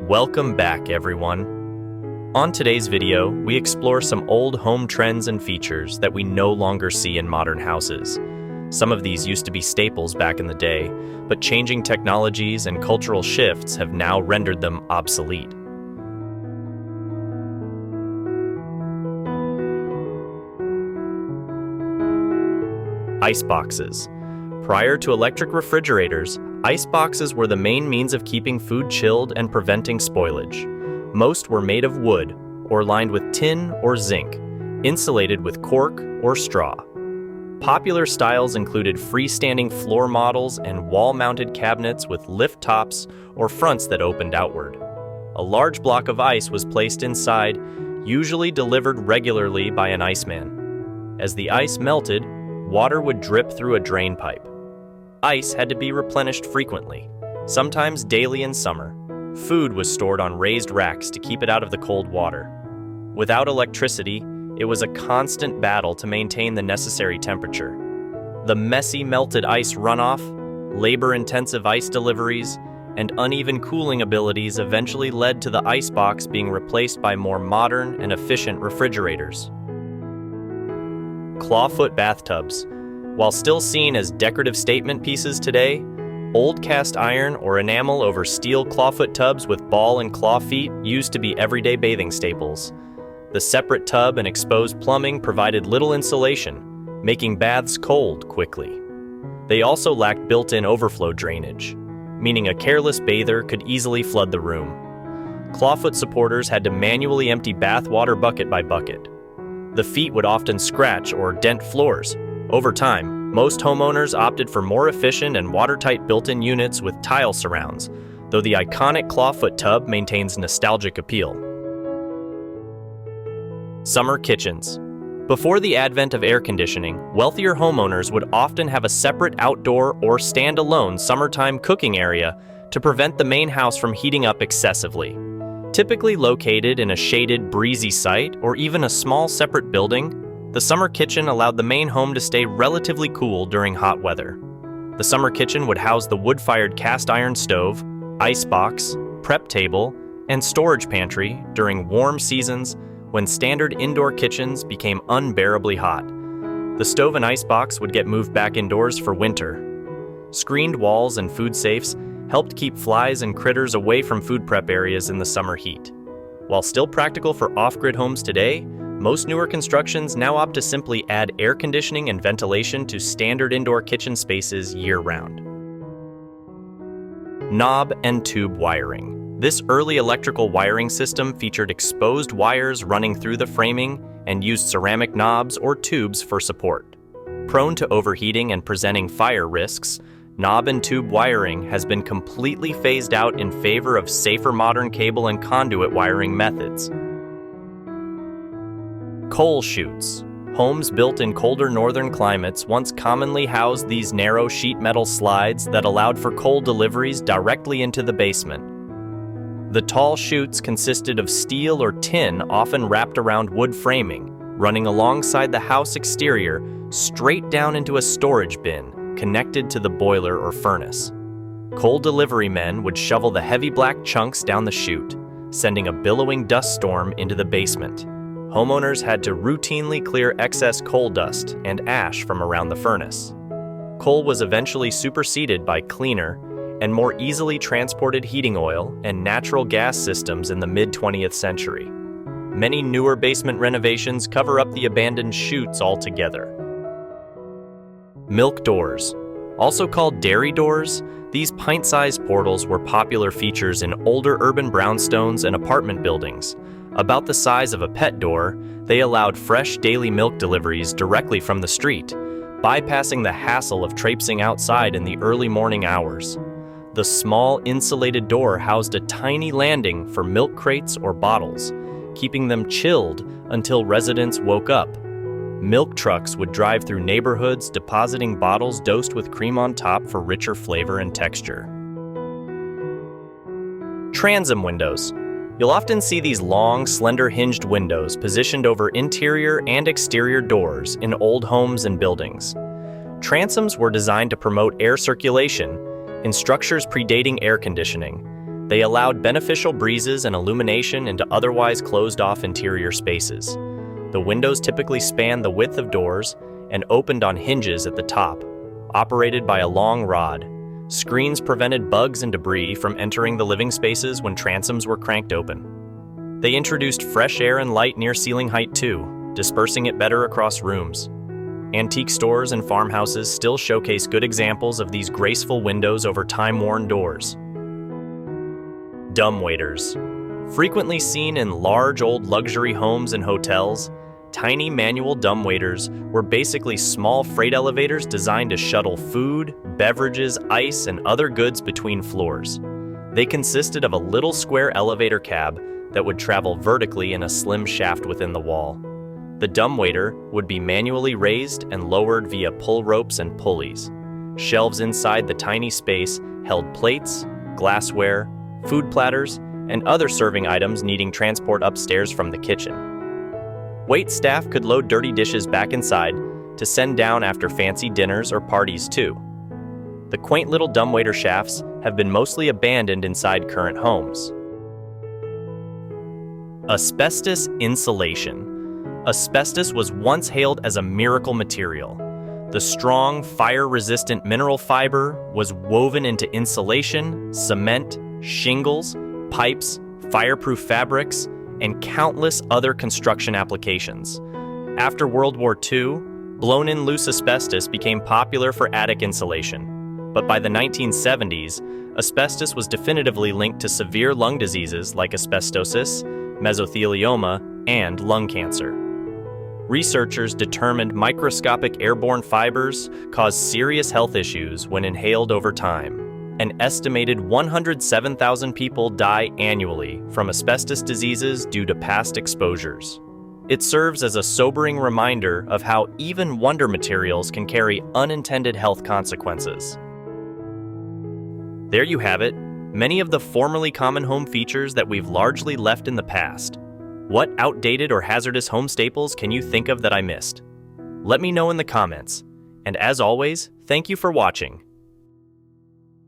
Welcome back, everyone. On today's video, we explore some old home trends and features that we no longer see in modern houses. Some of these used to be staples back in the day, but changing technologies and cultural shifts have now rendered them obsolete. Ice boxes. Prior to electric refrigerators, ice boxes were the main means of keeping food chilled and preventing spoilage. Most were made of wood, or lined with tin or zinc, insulated with cork or straw. Popular styles included freestanding floor models and wall-mounted cabinets with lift tops or fronts that opened outward. A large block of ice was placed inside, usually delivered regularly by an iceman. As the ice melted, water would drip through a drain pipe. Ice had to be replenished frequently, sometimes daily in summer. Food was stored on raised racks to keep it out of the cold water. Without electricity, it was a constant battle to maintain the necessary temperature. The messy melted ice runoff, labor-intensive ice deliveries, and uneven cooling abilities eventually led to the icebox being replaced by more modern and efficient refrigerators. Clawfoot bathtubs. While still seen as decorative statement pieces today, old cast iron or enamel over steel clawfoot tubs with ball and claw feet used to be everyday bathing staples. The separate tub and exposed plumbing provided little insulation, making baths cold quickly. They also lacked built-in overflow drainage, meaning a careless bather could easily flood the room. Clawfoot supporters had to manually empty bath water bucket by bucket. The feet would often scratch or dent floors. Over time, most homeowners opted for more efficient and watertight built-in units with tile surrounds, though the iconic clawfoot tub maintains nostalgic appeal. Summer kitchens. Before the advent of air conditioning, wealthier homeowners would often have a separate outdoor or stand-alone summertime cooking area to prevent the main house from heating up excessively. Typically located in a shaded, breezy site or even a small separate building, the summer kitchen allowed the main home to stay relatively cool during hot weather. The summer kitchen would house the wood-fired cast iron stove, icebox, prep table, and storage pantry during warm seasons when standard indoor kitchens became unbearably hot. The stove and icebox would get moved back indoors for winter. Screened walls and food safes helped keep flies and critters away from food prep areas in the summer heat. While still practical for off-grid homes today, most newer constructions now opt to simply add air conditioning and ventilation to standard indoor kitchen spaces year-round. Knob and tube wiring. This early electrical wiring system featured exposed wires running through the framing and used ceramic knobs or tubes for support. Prone to overheating and presenting fire risks, knob and tube wiring has been completely phased out in favor of safer modern cable and conduit wiring methods. Coal chutes. Homes built in colder northern climates once commonly housed these narrow sheet metal slides that allowed for coal deliveries directly into the basement. The tall chutes consisted of steel or tin often wrapped around wood framing, running alongside the house exterior straight down into a storage bin connected to the boiler or furnace. Coal delivery men would shovel the heavy black chunks down the chute, sending a billowing dust storm into the basement. Homeowners had to routinely clear excess coal dust and ash from around the furnace. Coal was eventually superseded by cleaner and more easily transported heating oil and natural gas systems in the mid-20th century. Many newer basement renovations cover up the abandoned chutes altogether. Milk doors. Also called dairy doors, these pint-sized portals were popular features in older urban brownstones and apartment buildings. About the size of a pet door, they allowed fresh daily milk deliveries directly from the street, bypassing the hassle of traipsing outside in the early morning hours. The small insulated door housed a tiny landing for milk crates or bottles, keeping them chilled until residents woke up. Milk trucks would drive through neighborhoods depositing bottles dosed with cream on top for richer flavor and texture. Transom windows. You'll often see these long, slender hinged windows positioned over interior and exterior doors in old homes and buildings. Transoms were designed to promote air circulation in structures predating air conditioning. They allowed beneficial breezes and illumination into otherwise closed-off interior spaces. The windows typically spanned the width of doors and opened on hinges at the top, operated by a long rod. Screens prevented bugs and debris from entering the living spaces when transoms were cranked open. They introduced fresh air and light near ceiling height too, dispersing it better across rooms. Antique stores and farmhouses still showcase good examples of these graceful windows over time-worn doors. Dumbwaiters. Frequently seen in large old luxury homes and hotels, tiny manual dumbwaiters were basically small freight elevators designed to shuttle food, beverages, ice, and other goods between floors. They consisted of a little square elevator cab that would travel vertically in a slim shaft within the wall. The dumbwaiter would be manually raised and lowered via pull ropes and pulleys. Shelves inside the tiny space held plates, glassware, food platters, and other serving items needing transport upstairs from the kitchen. Wait staff could load dirty dishes back inside to send down after fancy dinners or parties too. The quaint little dumbwaiter shafts have been mostly abandoned inside current homes. Asbestos insulation. Asbestos was once hailed as a miracle material. The strong, fire-resistant mineral fiber was woven into insulation, cement, shingles, pipes, fireproof fabrics, and countless other construction applications. After World War II, blown-in loose asbestos became popular for attic insulation. But by the 1970s, asbestos was definitively linked to severe lung diseases like asbestosis, mesothelioma, and lung cancer. Researchers determined microscopic airborne fibers cause serious health issues when inhaled over time. An estimated 107,000 people die annually from asbestos diseases due to past exposures. It serves as a sobering reminder of how even wonder materials can carry unintended health consequences. There you have it, many of the formerly common home features that we've largely left in the past. What outdated or hazardous home staples can you think of that I missed? Let me know in the comments. And as always, thank you for watching.